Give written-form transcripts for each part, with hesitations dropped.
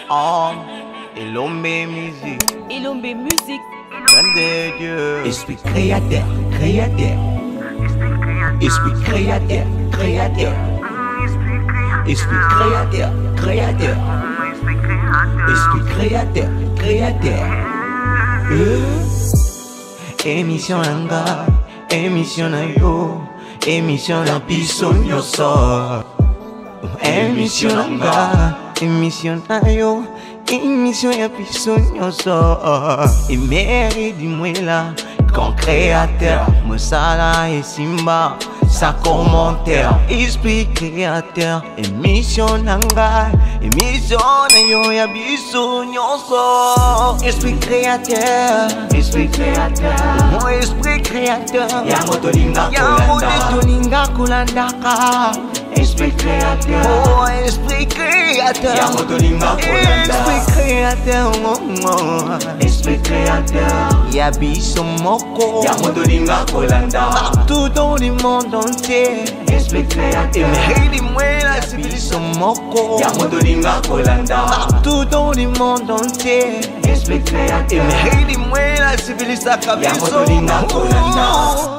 Oh, Elombe musique. Elombe musique. Grande Dieu. Esprit créateur, créateur. Esprit créateur, créateur. Esprit créateur, créateur. Esprit créateur, créateur. Émission Nanga, émission na yo, émission na biso nyoso. Émission Nanga, émission na yo, émission ya biso nyoso. Et mérite du là, grand créateur, Mosala et Simba, sa commentaire. Esprit créateur, émission Nanga, émission na yo ya biso nyoso. Esprit créateur, esprit créateur, mon esprit créateur. Yamotolinga kulandaka. Esprit créateur, oh esprit créateur. Yamotolinga kulandaka. Esprit créateur, oh esprit créateur. Yabiso moko. Yamotolinga kulandaka. Partout dans le monde entier. Esprit créateur. Emehidi mwela sibiliso moko. Yamotolinga kulandaka. Partout dans le monde entier. Esprit créateur. Emehidi mwela sibilisa kabiso. Yamotolinga kulandaka.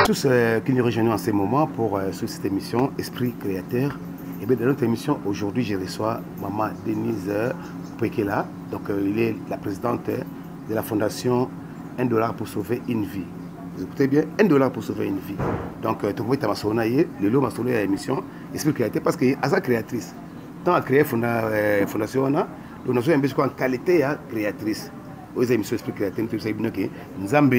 Tous qui nous rejoignent en ce moment pour sur cette émission Esprit Créateur. Et bien dans notre émission aujourd'hui je reçois Maman Denise Pwekela. Donc il est la présidente de la fondation $1 pour sauver une vie. Vous écoutez bien, $1 pour sauver une vie. Donc tu vois ta maçonnaille, le lot maçonnaille à l'émission Esprit Créateur parce que à sa créatrice. Tant à créer fondation on a besoin de en qualité à créatrice. Aux émissions Esprit Créateur, nous savons que nous avons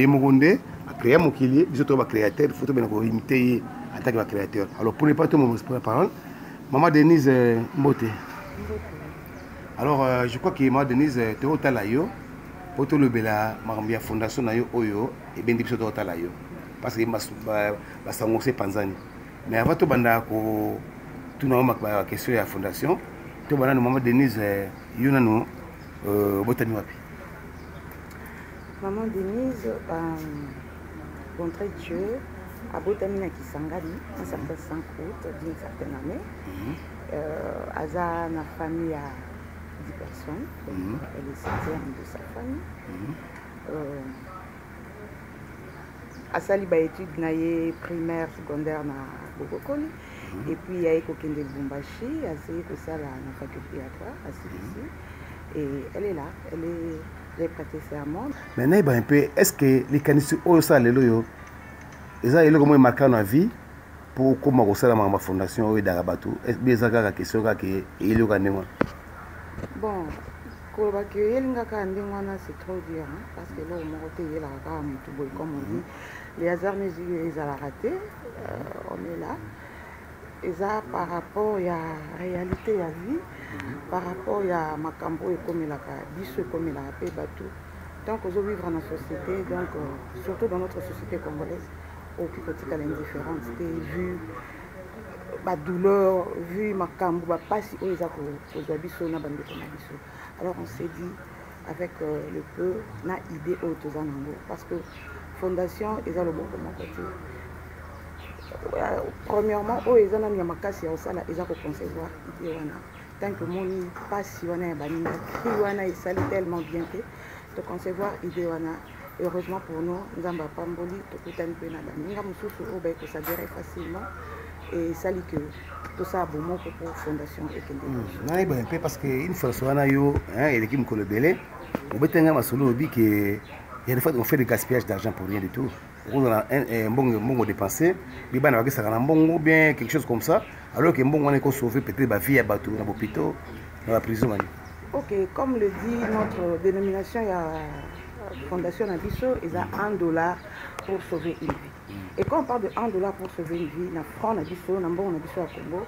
créer mon kili, nous sommes créateurs, il faut bien imiter en tant que créateur. Alors pour ne pas tout mon la parole, Maman Denise Mbote. Alors je crois que Maman Denise te otalayo, pour tout le bela, ma fondation na yo oyo et bien division otalayo, parce que ma sangose panzani. Mais avant tout banda ko tout na ma question ya fondation, tout banda Maman Denise yona no botani wapi. Maman Denise rencontrer Dieu à Botamina Kisangani, un certain 5 août d'une certaine année. Aza na famille à 10 personnes. Elle est septième de sa famille. Asali ba étude naye primaire, secondaire na Bogokoli. Et puis il y a Ekokende Lubumbashi, assez que ça la faculté à toi, à ici. Et elle est là, elle est. J'ai prêté serment. Mais un peu, est-ce que les canistes ont ça les loyaux? Ils ont comment marqué dans la vie pour comment on s'est ma fondation et d'Arabatou. Est-ce que ça a question que il y a gagné? Bon, pour accueillir les gens c'est trop dur parce que là au Maroc il y a la gare comme on dit. Les hasards ils ont raté. On est là. Et ça par rapport à la réalité de la vie, par rapport à ma cambo et comme il a dit, comme il a appelé Batou. Donc, on vit dans la société, donc, surtout dans notre société congolaise, aucune petite l'indifférence, vu ma douleur, vu ma cambo, pas si on les a alors on s'est dit, avec le peu, on a idée autour parce que fondation, ils ont le bon pour mon côté. Premièrement, ils ont mis ma casse et ils ont concevoir l'idée. Tant que mon passe, il s'est tellement bien fait de concevoir l'idée. Heureusement pour nous, nous avons pas mboli, tout un peu nous avons que ça dirait facilement et ça dit que tout ça a bon mot pour fondation et que parce que une fois sur un ayo, et l'équipe me colle belé, on peut tenir ma solo dit que il y a des fois on fait des gaspillages d'argent pour rien du tout. On a un bon dépensé, mais on a un bon bien quelque chose comme ça, alors que bon on est sauvé peut-être la vie à bateau dans l'hôpital, dans la prison. Ok, comme le dit notre dénomination, il y a Fondation Nabiso, il y a $1 pour sauver une vie. Et quand on parle de $1 pour sauver une vie, la franc Nabiso, Nambo Nabiso à Congo,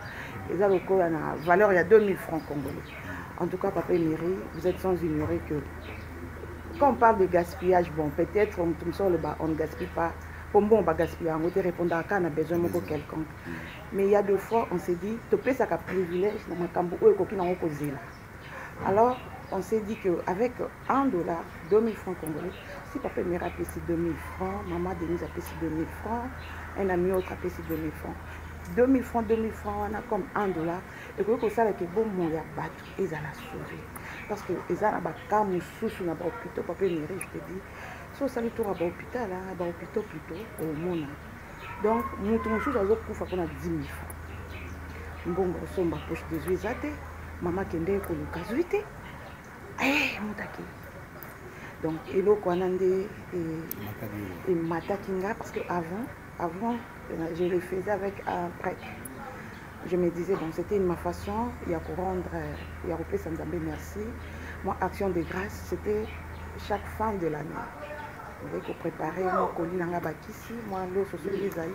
il y a la valeur, il y a 2000 francs congolais. En tout cas, Papa Emery, vous êtes sans ignorer que quand on parle de gaspillage, bon, peut-être on ne gaspille pas. Pour moi, on va gaspiller. On va répondre à quand on a besoin de quelqu'un. Mais il y a deux fois, on s'est dit, tu peux ça privilège dans ma cambo ou coquine en cause là. Alors, on s'est dit qu'avec 1 dollar, 2000 francs congolais, si papa mère a payé 2000 francs, maman Denise a payé 2000 francs, un ami autre a payé 2000 francs. 2000 francs, on a comme 1 dollar. Et que ça, c'est bon, mon ya battu, ils allaient sauver. Parce que ils ont un cas, sous na hôpital, papa mère, je te dis, so ça le tour à l'hôpital, à l'hôpital plutôt, au monde. Donc, mon sous à l'autre coup, on a 10 000 francs. Bon, on ma poche de zuizate, maman qui est le cas zuité. Eh, mon taquet. Donc, et l'eau qu'on a et matakinga, parce qu'avant, je le faisais avec un prêtre. Je me disais, bon, c'était ma façon, il y a pour rendre, il y a repris Sanzambé, merci. Moi, action de grâce, c'était chaque fin de l'année. Avec préparer, moi, colis nanga bakisi, moi, l'eau sur les aïe,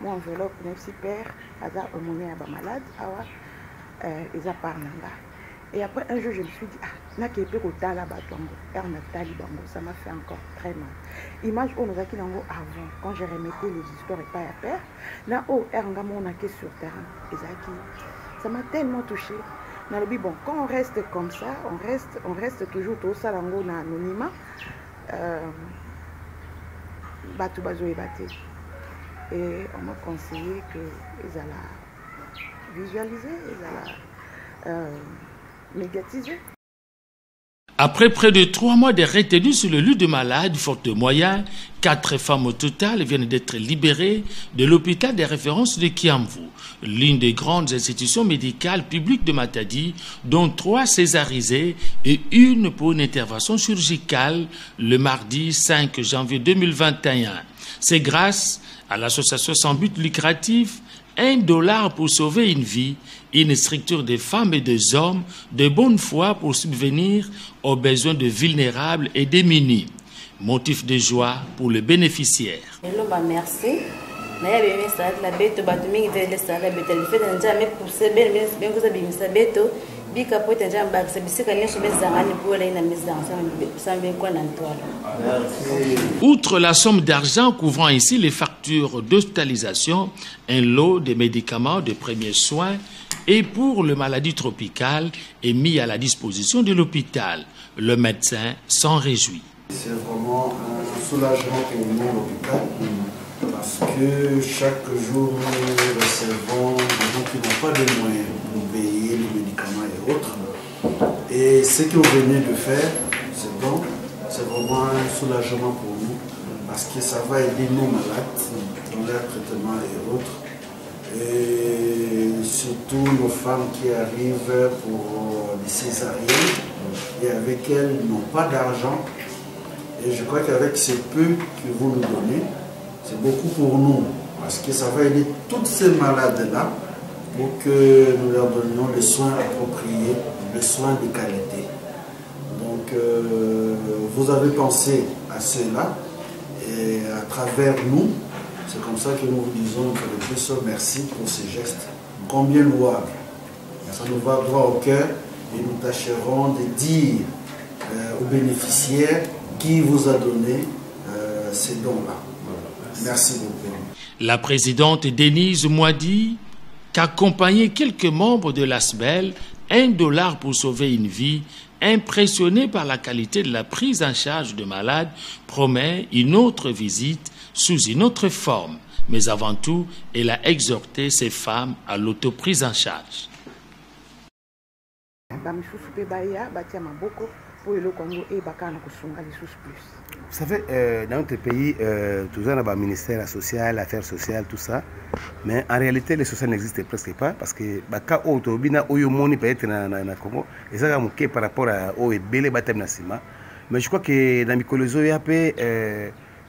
moi, enveloppe, merci père, aza omone à malade, awa, eza par nanga. Et après, un jour, je me suis dit, ah, n'a qu'à peu au là-bas, ça m'a fait encore très mal. Image où nous avons avant, quand je remettais les histoires et pas à père, là où on a sur terrain, ça m'a tellement touché. Bon, quand on reste comme ça, on reste toujours tout ça dans l'anonymat. Et on m'a conseillé qu'ils allaient visualiser, ils allaient médiatiser. Après près de 3 mois de retenue sur le lit de malade, faute de moyens, 4 femmes au total viennent d'être libérées de l'hôpital de référence de Kiamvu, l'une des grandes institutions médicales publiques de Matadi, dont 3 césarisées et une pour une intervention chirurgicale le mardi 5 janvier 2021. C'est grâce à l'association sans but lucratif $1 pour sauver une vie, une structure de femmes et des hommes de bonne foi pour subvenir aux besoins de vulnérables et démunis. Motif de joie pour le bénéficiaire. Merci. Outre la somme d'argent couvrant ici les factures d'hospitalisation, un lot de médicaments de premiers soins et pour les maladies tropicales est mis à la disposition de l'hôpital. Le médecin s'en réjouit. C'est vraiment un soulagement pour nous à l'hôpital parce que chaque jour nous recevons des gens qui n'ont pas de moyens pour payer les médicaments et autres. Et ce que vous venez de faire, c'est bon, c'est vraiment un soulagement pour nous parce que ça va aider nos malades dans leur traitement et autres. Et surtout nos femmes qui arrivent pour les césariennes et avec elles n'ont pas d'argent. Et je crois qu'avec ce peu que vous nous donnez, c'est beaucoup pour nous parce que ça va aider toutes ces malades-là pour que nous leur donnions les soins appropriés, les soins de qualité. Donc vous avez pensé à cela et à travers nous, c'est comme ça que nous vous disons que le plus merci pour ces gestes combien louables. Ça nous va droit au cœur et nous tâcherons de dire aux bénéficiaires qui vous a donné ces dons-là. Merci beaucoup. La présidente Denise Mwadi, qu'accompagnait quelques membres de l'ASBEL, $1 pour sauver une vie, impressionnée par la qualité de la prise en charge de malades, promet une autre visite sous une autre forme. Mais avant tout, elle a exhorté ces femmes à l'autoprise en charge. Vous savez, dans notre pays, tout ça, on a un ministère social, affaires sociales, tout ça. Mais en réalité, les sociales n'existent presque pas parce que quand on a peut-être dans Congo, et ça a par rapport à Bélé Batem Nassima. Mais je crois que dans Mikolozo, il y a peu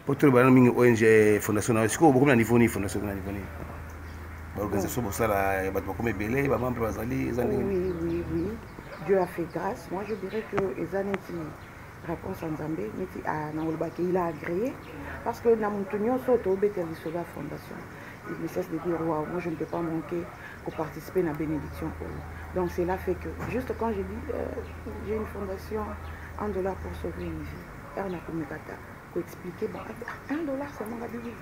pour tout le monde, ONG, fondation, est-ce qu'on a beaucoup de niveau fondation de niveau? L'organisation pour ça, il y a beaucoup de Bélé, oui. Dieu a fait grâce. Moi, je dirais que les années réponse en Zambie, il a agréé parce que dans mon tunion, surtout, il y a la fondation. Il ne cesse de dire, waouh, moi je ne peux pas manquer pour participer à la bénédiction. Donc cela fait que, juste quand je dis, j'ai une fondation, $1 pour sauver une vie, on a pour expliquer, bon, $1 c'est mon vie,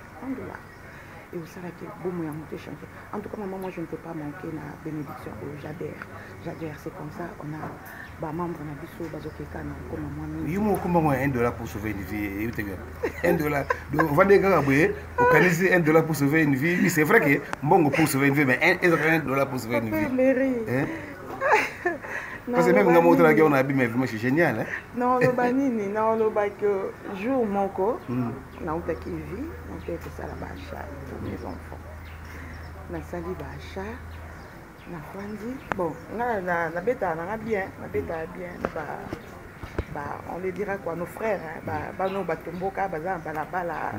$1. et au sein laquelle beau moyen monter changer. En tout cas, maman, moi je ne peux pas manquer la bénédiction. J'adhère, c'est comme ça. On a membre na biso bazokeka na comme moi. Yumo kumba moi $1 pour sauver une vie. $1. Donc va dire que au Canada $1 pour sauver une vie. Oui, c'est vrai que bon pour sauver une vie, mais $1 pour sauver une vie. Parce que même quand on a on a bien mais c'est génial hein. Non, le banini, non le bac jour moko. Na utaki vie, on fait ça la bacha pour mes enfants. Na sali bacha. Na frandi. Bon, na bêta na bien, on les dira quoi nos frères hein, no batomboka baza balabala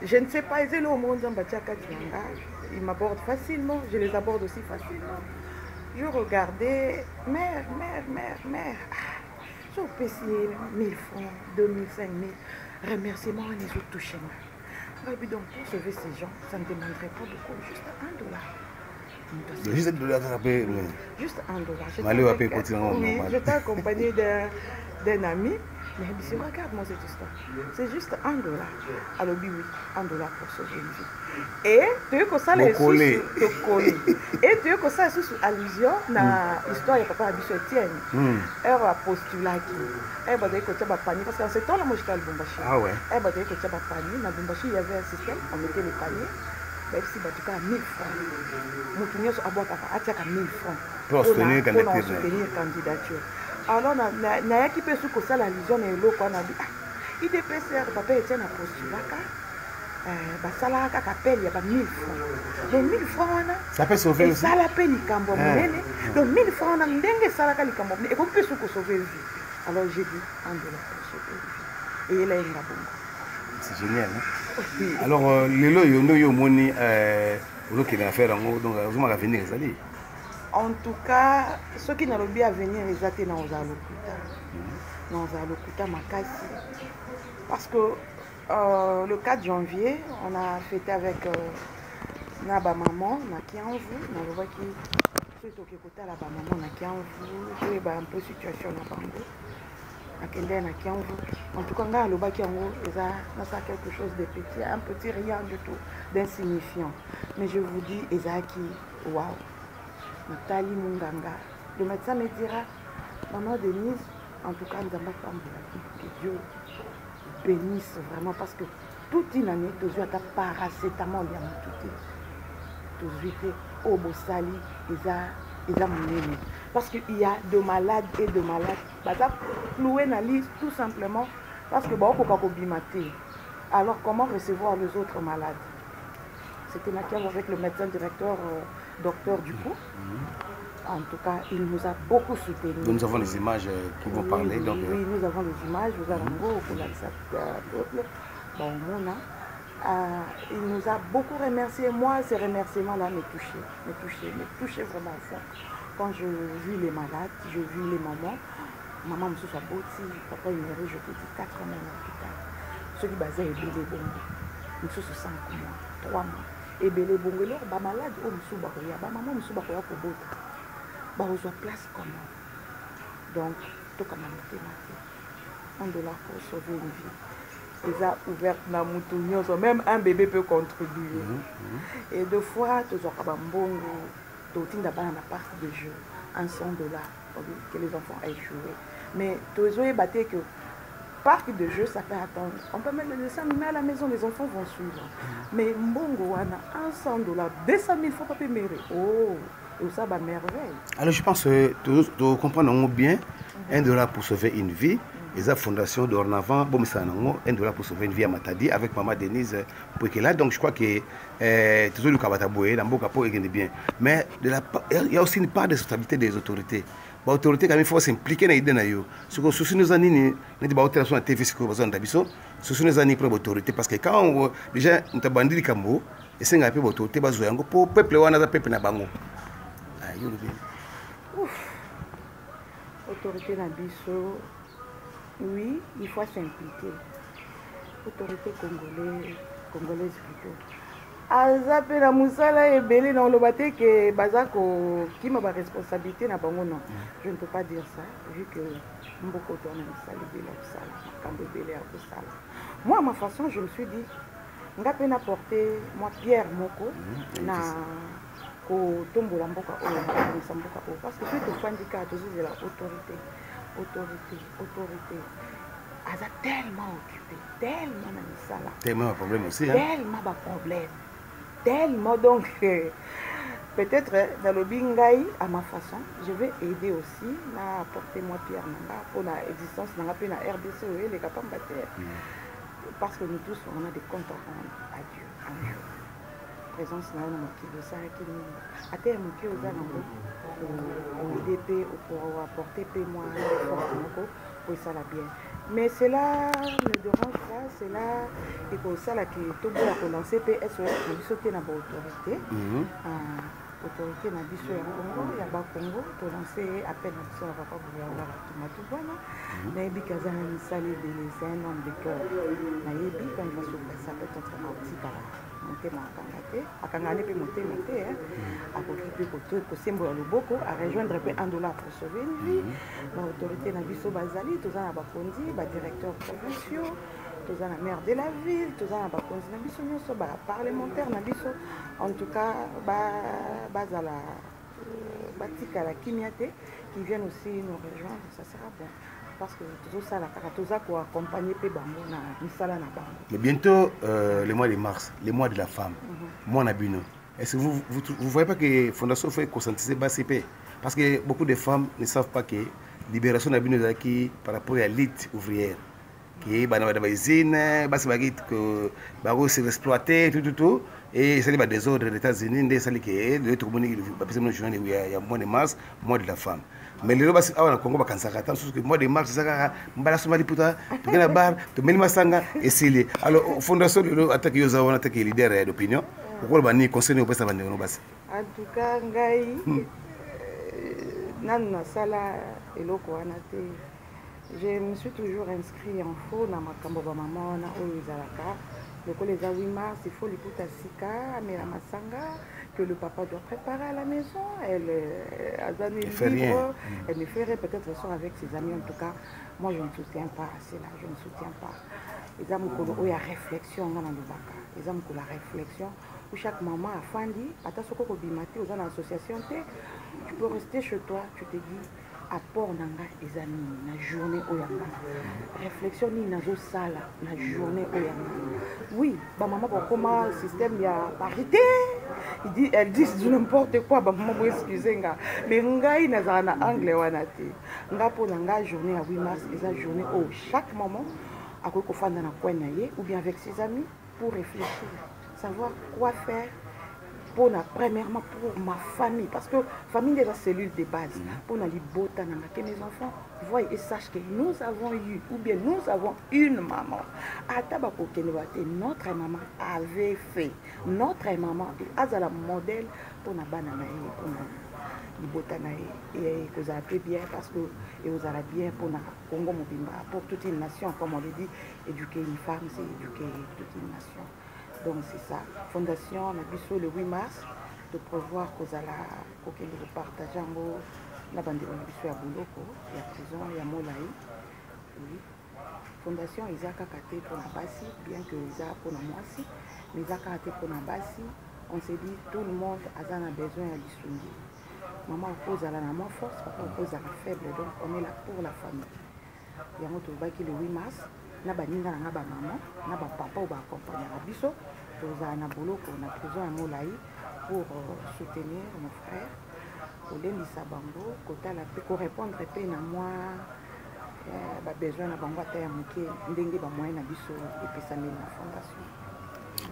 je ne sais pas ils au monde ils m'abordent facilement, je les aborde aussi facilement. Je regardais mère. Je payais 1000 francs, 2000, 5000 remerciements à les autres touchés. Donc pour sauver ces gens, ça ne demanderait pas beaucoup, juste $1. Juste $1 Juste $1. Oui, j'étais accompagné d'un ami. Mais il dit, regarde-moi cette histoire. C'est juste $1. Alors oui, $1 pour sauver une vie. Et tu veux que ça les coller. Et tu veux que ça sous allusion na histoire de papa Abisso Etienne. Elle a postulé qui. Elle va dire que tu as panier parce qu'en ce temps là moi j'étais à Lubumbashi. Ah ouais. Elle va dire que tu as panier. Na Lubumbashi il y avait un système, on mettait les paniers. Même si tu as 1000 francs. Moutounios à boire papa, tu as 1000 francs. Pour soutenir candidature. Alors, na qui peut sous ça la vision et l'eau qu'on a dit. Il DPCR, papa Etienne a postulé. Basala ka appelle il y a 1000 francs. Les 1000 francs ça peut sauver aussi. Ça l'appelle il cambo monene. Donc 1000 francs on ndenge ça la ka cambo. Et qu'on peut sous sauver vie. Alors j'ai dit $1 pour sauver vie. Et là il a bon. C'est génial hein. Oui. Alors les lots yo moni qui va faire donc vous m'avez venir ça dit. En tout cas, ceux qui n'ont pas à venir, ils attendent dans l'hôpital Makassi. Parce que le 4 janvier, on a fêté avec Naba Maman, Nakianvu, Nalobaki, ceux qui écoutaient la Maman, Nakianvu, je vais un peu situation na Bango, Nakende Nakianvu. En tout cas, Nalobaki Ango, ça quelque chose de petit, un petit rien du tout, d'insignifiant. Mais je vous dis, Ezaki, waouh! Nathalie Munganga. Le médecin me dira, maman Denise, en tout cas, nous avons que Dieu bénisse vraiment parce que toute une année, tu as ta paracétamol, tu as au Bossali, ils ont mené. Parce qu'il y a de malades et de malades. Bah, ça cloué la liste tout simplement parce que bon, alors, comment recevoir les autres malades? C'était avec le médecin directeur. Docteur du coup. En tout cas, il nous a beaucoup soutenus. Nous avons les images qui vont parler. Donc, oui, nous avons les images. Nous avons il nous a beaucoup remercié. Moi, ces remerciements-là me touchaient vraiment au fond. Quand je vis les malades, je vis les mamans. Maman me souffre beaucoup. Papa, il me dit, je te dis 4 mois à l'hôpital. Ceux qui basaient les bons. Nous sommes 5 mois, 3 mois. Et bien les bongolais, les malades, ils sont maman ils sont pour bota. Ils ont place comment. Donc, tout comme $1 pour sauver une vie. Ils ont ouvert la moutounion, même un bébé peut contribuer. Et deux fois, tu as bongo, tu as d'abord la partie de jeu, $100 que les enfants aient joué. Mais tu as battu que parc de jeu, ça peut attendre. On peut mettre le dessin animé à la maison, les enfants vont suivre. Mais Mbongo, on a $100, 200 000 francs, pas payer. Oh, et ça va merveille. Alors je pense que tu comprends bien, $1 pour sauver une vie. Et la fondation d'Ornavant, bon, mais ça $1 pour sauver une vie à Matadi avec maman Denise Pouekela. Donc je crois que toujours le Kabataboué, dans Bokapo, est bien. Mais il y a aussi une part de responsabilité des autorités. L'autorité, quand même, il faut s'impliquer dans l'idée. Ce que nous avons dit, nous avons dit que TV, ce que nous avons dit pour l'autorité. Parce que quand déjà, nous avons bandit le Cambo, et c'est un peu l'autorité, pour le peuple, on a un peuple. Autorité Nabiso, oui, il faut s'impliquer. Autorité congolaise plutôt. Azape na musala ebele na olobate que bazako qui m'a responsabilité na bango non. Je ne peux pas dire ça vu que mboko tourne musala ebele au sala, kambo ebele au sala. Moi à ma façon je me suis dit nga pe na porter moi Pierre moko na ko tombola mboka oyo na mboka oyo parce que ceux qui font du cadre de la autorité aza tellement occupé tellement na misala tellement de problème aussi tellement de problème tellement donc peut-être dans le bingai à ma façon je vais aider aussi na apporter moi Pierre nanga pour la existence nanga pe na RDC les capamba terre parce que nous tous on a des comptes à rendre à Dieu un jour présence na na mokili ça qui à terre mokili aux anango au DP pour apporter pe moi pour ça la bien mais cela ne dérange pas cela et pour ça là qui tout bon pour lancer PSOS pour sauter na autorité autorité na biso ya Congo ya ba Congo pour lancer appel à son papa pour avoir tout voilà mais bikaza na misali de les un homme de cœur na yebi quand il va se passer peut-être un petit par monter ma kangate akangane pe monter à occuper côté pour sembo le boko à rejoindre pe $1 pour sauver une vie l'autorité na biso bazali tous na ba kondi ba directeur provinciaux tous na maire de la ville tous na ba kondi na biso nyoso ba parlementaire na biso en tout cas bazala batika la kimiate qui viennent aussi nous rejoindre ça sera bon parce que tout ça la caratosa pour accompagner pe bango na misala na bango. Mais bientôt le mois de mars, le mois de la femme. Moi na bino. Est-ce que vous voyez pas que fondation fait conscientiser BCP parce que beaucoup de femmes ne savent pas que libération na bino qui par rapport à l'élite ouvrière qui bana ba usine basi ba que ba se exploiter tout et ça les désordre des États-Unis des sali que le tout monde ba pesa no journée il y a mois de mars mois de la femme mais le basi awa Congo ba kansaka tant que mois de mars ça mbala soma liputa to gena bar to melima sanga et sili alors fondation de attaque yoza wana attaque leader d'opinion pourquoi ba ni conseiller au pesa bande no basi en tout cas ngai nan na sala eloko wana te. Je me suis toujours inscrit en faux dans ma cambo maman na Oyuzalaka. Le collège à 8 mars, il faut les pouta sika, mais la masanga que le papa doit préparer à la maison. Elle ne fait rien. Elle me ferait peut-être le soir avec ses amis. En tout cas, moi je ne soutiens pas cela. Je ne soutiens pas. Les hommes qui ont réflexion dans le baka. Les hommes qui ont la réflexion où chaque maman a fandi. Attention qu'on bimate aux associations. Tu peux rester chez toi. Tu te dis. Apport nanga des amis na journée oyanga réflexion ni nazo sala na journée oyanga oui ba maman pour comment système ya parité elle dit n'importe quoi ba maman vous excusez nga mais ngai na na anglais wana te nga pour nanga journée à 8 mars eza journée où chaque maman a ko fanda na coin na ye ou bien avec ses amis pour réfléchir savoir quoi faire pour premièrement pour ma famille parce que famille est la cellule de base pour la libota que mes enfants voient et sachent que nous avons eu ou bien nous avons une maman à Tabako Kenewate notre maman avait fait notre maman est la modèle pour la banane pour la libota et que ça fait bien parce que et vous allez bien pour la Congo Mobimba pour toute une nation comme on le dit éduquer une femme c'est éduquer toute une nation. Donc c'est ça. Fondation Nabiso le 8 mars de prévoir que vous allez partager la bande de Nabiso à Bouloko, il y a prison, il y a Molaï. Oui. Fondation Isaka Kate pour la Bassi, bien que Isaka pour la Moissi, mais Isaka Kate pour la Bassi, on s'est dit tout le monde a besoin à l'Issundi. Maman oppose à la maman force, papa oppose à la faible, donc on est là pour la famille. Il y a un autre le 8 mars. Na baninga na ba maman na ba papa ou ba accompagner na biso toza na boloko na prison ya Molaï pour soutenir nos frères kolendisa bango kotala pe ko répondre pe na moi ba besoin na bango ata ya moke ndenge ba moyen na biso epesami na fondation.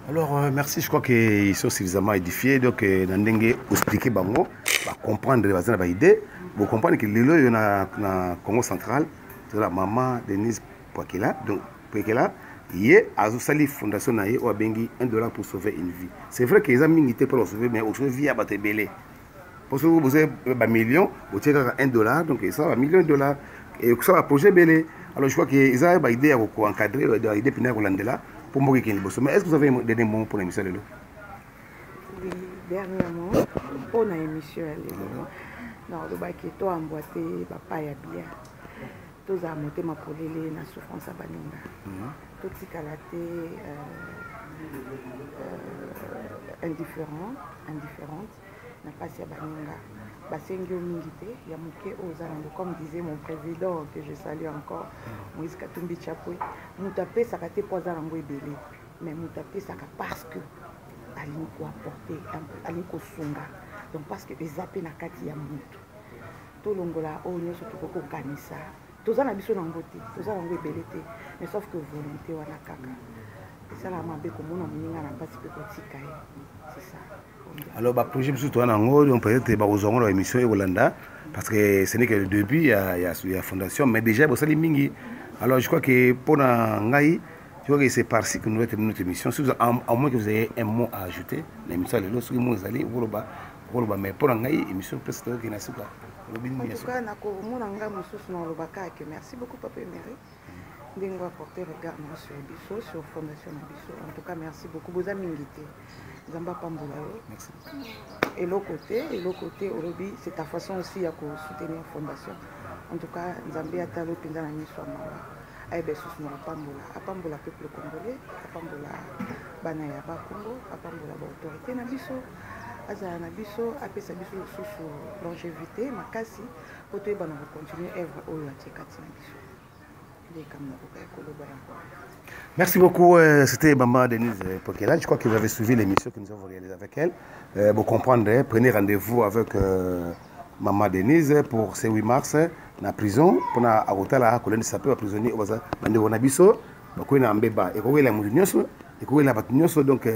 Alors merci, je crois qu'ils sont suffisamment édifiés donc na ndenge expliquer bango ba comprendre bazana ba idée vous comprenez que lelo yo na Congo central c'est la maman Denise Poakela, donc Poakela, hier, à Zousali Fondation Naye, ou à Bengi, $1 pour sauver une vie. C'est vrai que les amis n'étaient pas pour sauver, mais au vie à battre belé. Parce que vous avez un million, vous avez $1, donc ça va $1 million, et ça va projet belé. Alors je crois qu'ils ont une idée à encadrer, l'idée pour Landela, pour mourir qu'il y ait mais est-ce que vous avez des mots pour l'émission? Oui, dernièrement, pour l'émission, non, le bac est tout emboîté, papa y a bien. Tous à monter ma polélé na souffrance à baninga. Tout ce qu'elle a été indifférente, n'a pas si à Baninga. Basengio Mingite, Yamuke Ozango, comme disait mon président, que je salue encore, Moïse Katumbi Chapoué, Moutapé Sakate Poisarango Ebele, mais Moutapé Saka parce que Alinko apporté, Alinko Sunga, donc parce que les appels Nakati Yamutu, tout l'ongola, oh, nous sommes tous Kanisa, tous en habitant en beauté, tous en ébélité, mais sauf que volonté ou Nakaka. C'est ça la mabe comme on a mis à la base de c'est ça. Alors, le projet on peut être dans l'émission Yolanda, parce que ce n'est que le début, il y a la fondation, mais déjà, vous savez, Mingi. Alors, je crois que pour Ngaï, je crois que c'est par-ci que nous allons terminer notre émission. Si vous avez, à moins que vous ayez un mot à ajouter, l'émission est là, si vous allez, mais pour Ngaï, l'émission presque qui n'a pas. En tout cas, merci beaucoup, Papa Emery. Dengo apporter regard sur Bisso, sur Fondation Bisso. En tout cas, merci beaucoup. Vous avez invité. Zamba Pamboulayo. Merci. Et l'autre côté, au lobby, c'est ta façon aussi à soutenir la Fondation. En tout cas, Zambé a talo pinda na miso amawa. Aïbe sous nous Pamboula. Apamboula peuple congolais, Apamboula banaya ba Congo, Apamboula ba autorité na Bisso. Azala na Bisso, apesa Bisso sous longévité, makasi, pour te ba na continuer œuvre oyo atikati na Bisso. Merci beaucoup, c'était Maman Denise Pokela. Je crois que vous avez suivi l'émission que nous avons réalisée avec elle. Vous comprendrez, prenez rendez-vous avec Maman Denise pour ce 8 mars dans la prison. Pour la colonne de sapeurs prisonniers au Baza. On a biso, on a un bébé. Et on a la donc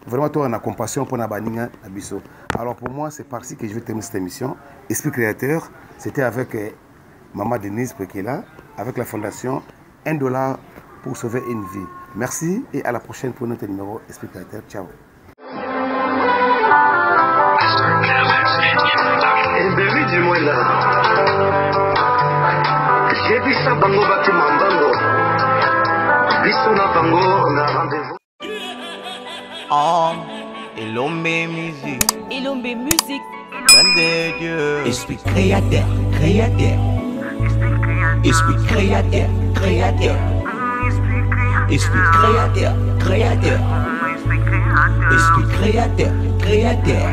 vraiment, on a compassion pour la baninga à biso. Alors pour moi, c'est par-ci que je vais terminer cette émission. Esprit créateur, c'était avec Maman Denise Pokela, avec la fondation $1 pour sauver une vie. Merci et à la prochaine pour notre numéro Esprit Créateur. Ciao. Elombe musique. Elombe musique. Grande Dieu. Esprit créateur, créateur. Esprit créateur, créateur. Esprit créateur, créateur. Esprit créateur, créateur.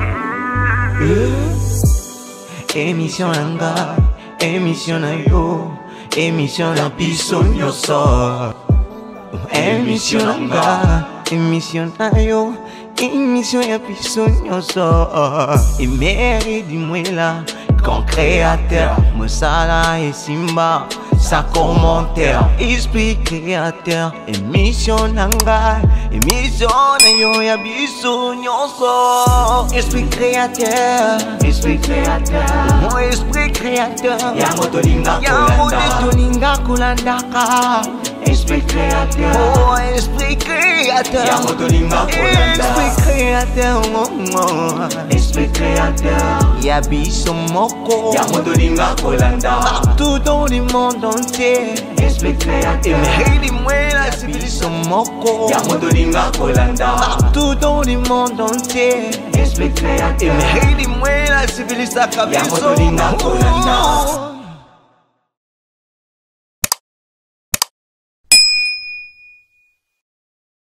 Émission Nanga, émission na yo, émission na biso nyoso. Émission Nanga, émission na yo, émission ya biso nyoso. Et mérite dis-moi là. Quand créateur, Moussala et Simba, sa commentaire, esprit créateur, émission Nanga, émission Nayo Yabiso Nyonso, esprit créateur, mon esprit créateur, Yamotolinga Kulandaka, esprit créateur, oh esprit créateur, Yamotolinga Kulandaka, esprit créateur, Yabiso Moko. Yamotolinga Kolanda. Partout dans le monde entier. Esprit créateur. Et dis-moi la civilisation Moko. Yamotolinga Kolanda. Partout dans le monde entier. Esprit créateur. Et dis-moi la civilisation Yamotolinga Kolanda.